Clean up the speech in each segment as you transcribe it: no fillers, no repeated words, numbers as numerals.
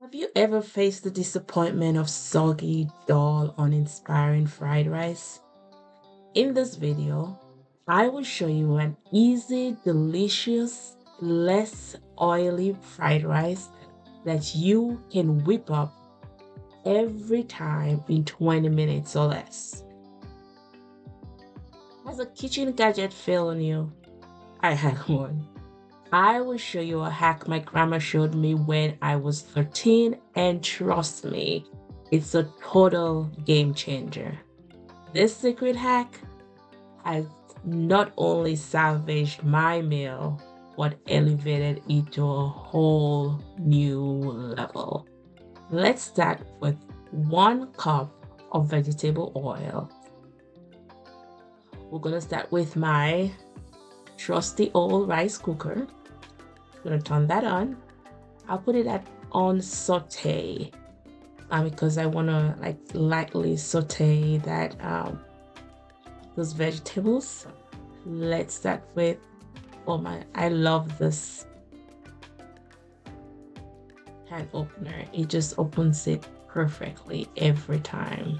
Have you ever faced the disappointment of soggy, dull, uninspiring fried rice? In this video, I will show you an easy, delicious, less oily fried rice that you can whip up every time in 20 minutes or less. Has a kitchen gadget failed on you? I had one. I will show you a hack my grandma showed me when I was 13, and trust me, it's a total game changer. This secret hack has not only salvaged my meal, but elevated it to a whole new level. Let's start with 1 cup of vegetable oil. We're gonna start with my trusty old rice cooker. I'm gonna turn that on. I'll put it on saute because I wanna like lightly saute that those vegetables. Let's start with I love this can opener. It just opens it perfectly every time.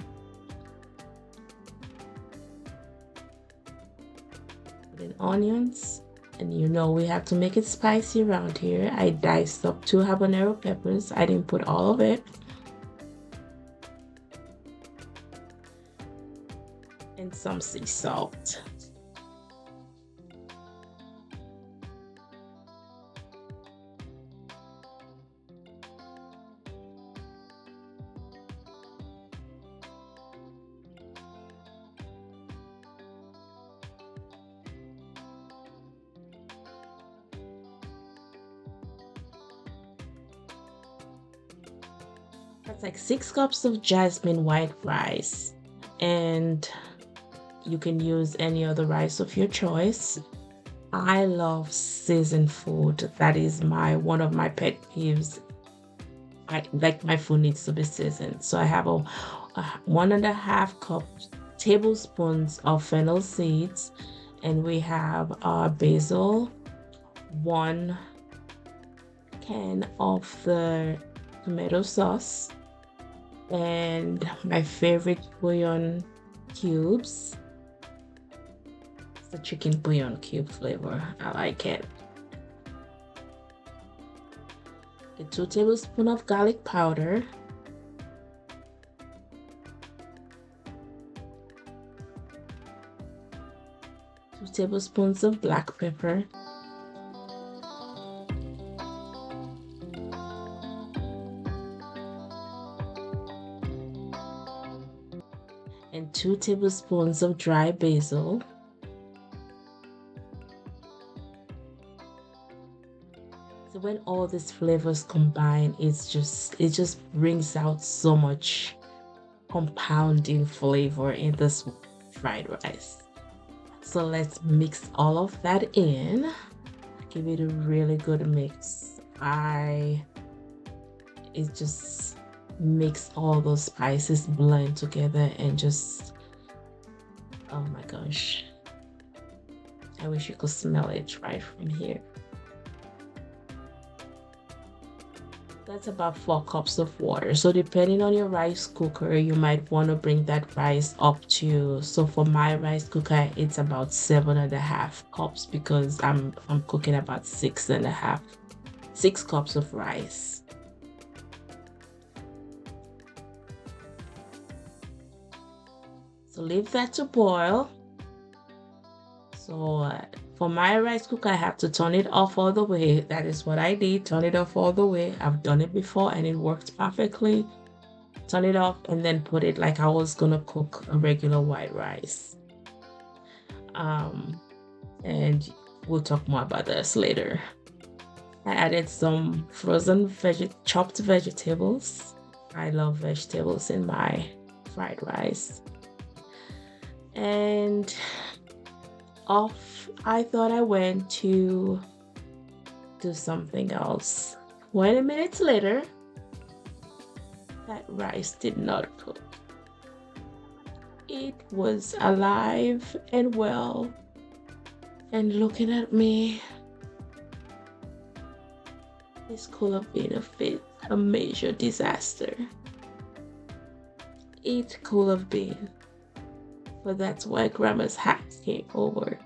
Put in onions. And you know we have to make it spicy around here. I diced up 2 habanero peppers. I didn't put all of it. And some sea salt. That's like 6 cups of jasmine white rice, and you can use any other rice of your choice. I love seasoned food. That is one of my pet peeves. I like my food needs to be seasoned. So I have a 1.5 tablespoons of fennel seeds, and we have basil, 1 can of the tomato sauce, and my favorite bouillon cubes. It's the chicken bouillon cube flavor. I like it. A 2 tablespoons of garlic powder, 2 tablespoons of black pepper, and 2 tablespoons of dry basil. So when all these flavors combine, it just brings out so much compounding flavor in this fried rice. So let's mix all of that in. Give it a really good mix. It just makes all those spices blend together and just, oh my gosh, I wish you could smell it right from here. That's about 4 cups of water. So depending on your rice cooker, you might want to bring that rice up to, so for my rice cooker, it's about 7.5 cups because I'm cooking about 6 cups of rice. So leave that to boil. So for my rice cooker, I have to turn it off all the way. That is what I did. Turn it off all the way. I've done it before and it worked perfectly. Turn it off and then put it like I was gonna cook a regular white rice. And we'll talk more about this later. I added some frozen chopped vegetables. I love vegetables in my fried rice. And off I thought I went to do something else. 20 minutes later, that rice did not cook. It was alive and well and looking at me. This could have been a a major disaster. It could have been, but that's why Grandma's hack came over.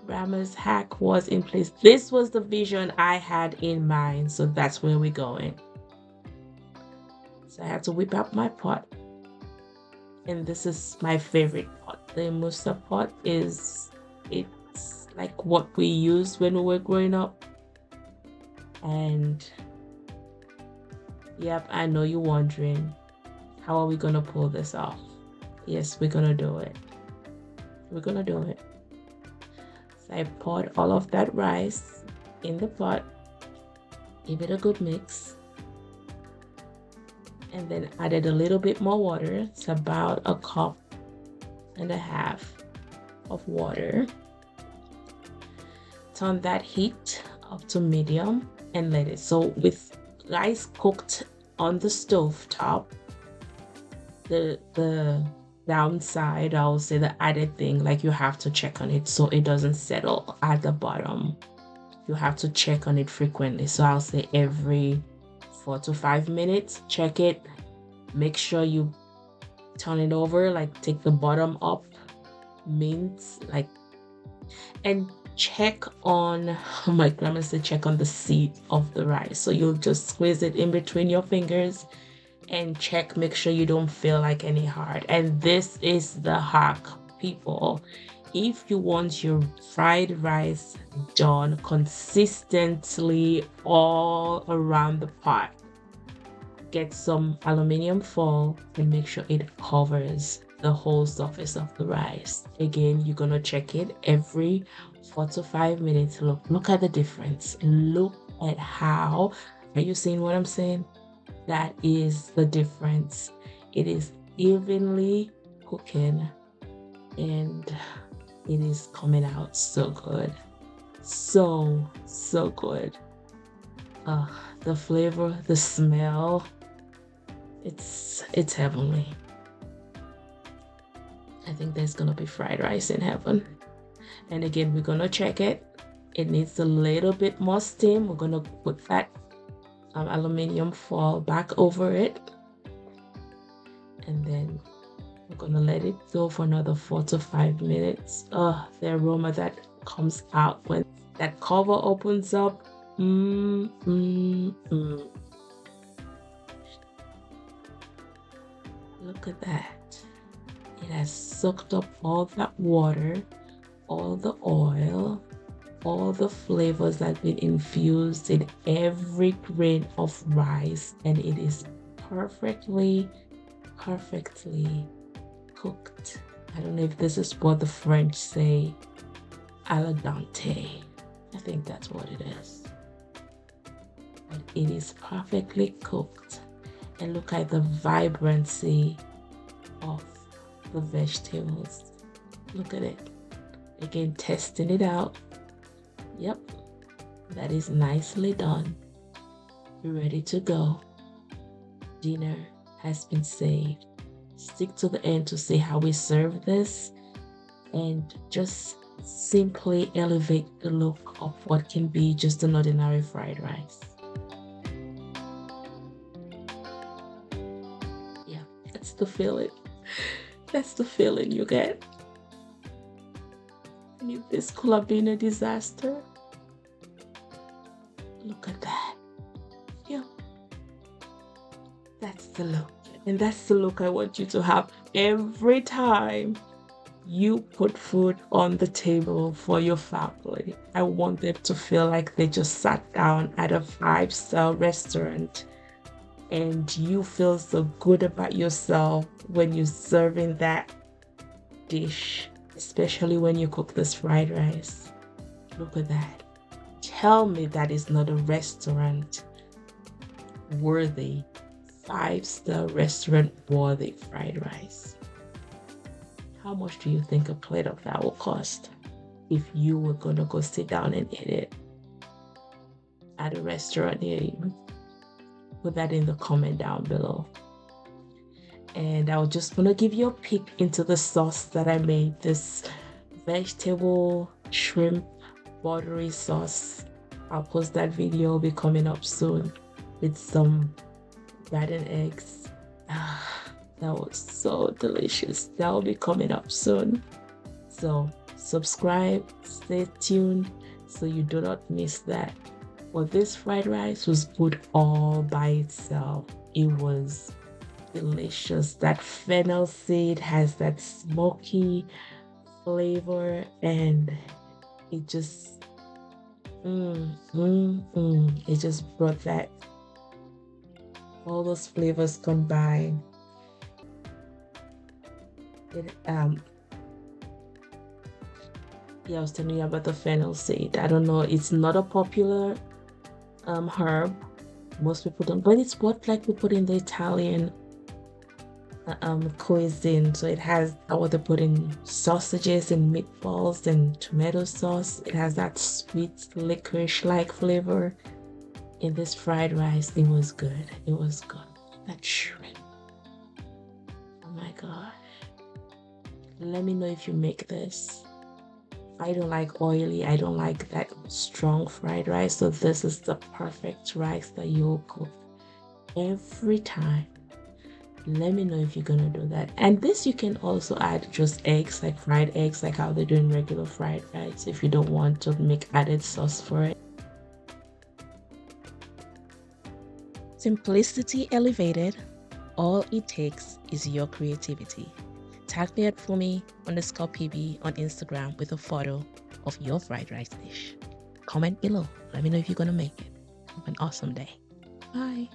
Grandma's hack was in place. This was the vision I had in mind, so that's where we're going. So I had to whip up my pot, and this is my favorite pot. The Musa pot it's like what we used when we were growing up, and yep, I know you're wondering, how are we gonna pull this off? Yes, we're gonna do it. We're gonna do it. So I poured all of that rice in the pot, give it a good mix, and then added a little bit more water. It's about 1.5 cups of water. Turn that heat up to medium and let it. So with rice cooked on the stove top, the downside, I'll say the added thing, like you have to check on it so it doesn't settle at the bottom. You have to check on it frequently. So I'll say every 4 to 5 minutes, check it. Make sure you turn it over, like take the bottom up, means like, and check on, my grandma said, check on the seed of the rice. So you'll just squeeze it in between your fingers and check, make sure you don't feel like any hard. And this is the hack, people. If you want your fried rice done consistently all around the pot, get some aluminum foil and make sure it covers the whole surface of the rice. Again, you're gonna check it every 4 to 5 minutes. Look at the difference. Look at how, are you seeing what I'm saying? That is the difference. It is evenly cooking and it is coming out so good. So good. The flavor, the smell, it's heavenly. I think there's gonna be fried rice in heaven. And again, we're gonna check it. It needs a little bit more steam. We're gonna put that aluminum foil back over it, and then we're gonna let it go for another 4 to 5 minutes. The aroma that comes out when that cover opens up. Look at that. It has soaked up all that water, all the oil, all the flavors that have been infused in every grain of rice, and it is perfectly cooked. I don't know if this is what the French say, al dente. I think that's what it is. But it is perfectly cooked. And look at the vibrancy of the vegetables. Look at it. Again, testing it out. Yep, that is nicely done. You're ready to go. Dinner has been saved. Stick to the end to see how we serve this and just simply elevate the look of what can be just an ordinary fried rice. Yeah, that's the feeling. That's the feeling you get. And if this could have been a disaster, look at that. Yeah, that's the look. And that's the look I want you to have every time you put food on the table for your family. I want them to feel like they just sat down at a 5-star restaurant, and you feel so good about yourself when you're serving that dish, especially when you cook this fried rice. Look at that. Tell me that is not a restaurant worthy, 5-star restaurant worthy fried rice. How much do you think a plate of that will cost if you were gonna go sit down and eat it at a restaurant near you? Put that in the comment down below. And I was just gonna give you a peek into the sauce that I made, this vegetable shrimp buttery sauce. I'll post that video, will be coming up soon with some garden eggs. Ah, that was so delicious. That will be coming up soon. So subscribe, stay tuned so you do not miss that. But this fried rice was good all by itself. It was delicious. That fennel seed has that smoky flavor, and it just it just brought that all those flavors combined. It Yeah, I was telling you about the fennel seed. I don't know, it's not a popular herb. Most people don't, but it's what like we put in the Italian cuisine. So it has what they put in sausages and meatballs and tomato sauce. It has that sweet licorice like flavor. In this fried rice, it was good. It was good. That shrimp. Oh my gosh. Let me know if you make this. I don't like oily. I don't like that strong fried rice. So this is the perfect rice that you'll cook every time. Let me know if you're gonna do that. And this you can also add just eggs, like fried eggs, like how they're doing regular fried rice, if you don't want to make added sauce for it. Simplicity elevated. All it takes is your creativity. Tag me at Fumi_PB on Instagram with a photo of your fried rice dish. Comment below. Let me know if you're gonna make it. Have an awesome day. Bye.